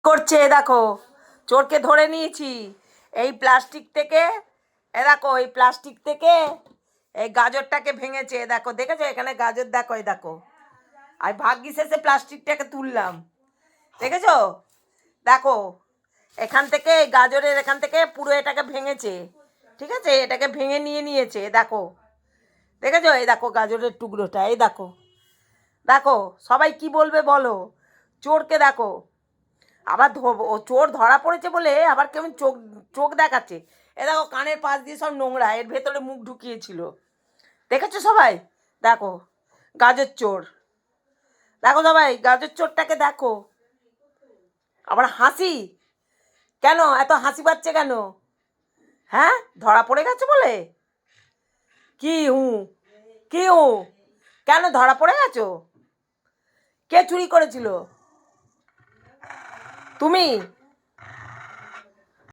করছে দেখো, চোরকে ধরে নিয়েছি। এই প্লাস্টিক থেকে দেখো, এই প্লাস্টিক থেকে এই গাজরটাকে ভেঙেছে। দেখো, দেখেছো এখানে গাজর? দেখো, এই দেখো। আর ভাগ্যিস এসে প্লাস্টিকটাকে তুললাম, দেখেছো? দেখো, এখান থেকে গাজরের এখান থেকে পুরো এটাকে ভেঙেছে। ঠিক আছে, এটাকে ভেঙে নিয়ে নিয়েছে। দেখো, দেখেছো? এই দেখো গাজরের টুকরোটা, এই দেখো। দেখো, সবাই কি বলবে বলো? চোরকে দেখো, আবার ও চোর ধরা পড়েছে বলে আবার কেমন চোখ চোখ দেখাচ্ছে। এ দেখো, কানের পাশ দিয়ে সব নোংরা, এর ভেতরে মুখ ঢুকিয়েছিল। দেখেছো সবাই? দেখো, গাজর চোর। দেখো সবাই, গাজর চোরটাকে দেখো। আবার হাসি কেন? এত হাসি পাচ্ছে কেন? হ্যাঁ, ধরা পড়ে গেছে বলে? কি হুঁ? কি হুঁ? কেন ধরা পড়ে গেছো? কে চুরি করেছিল? তুমি?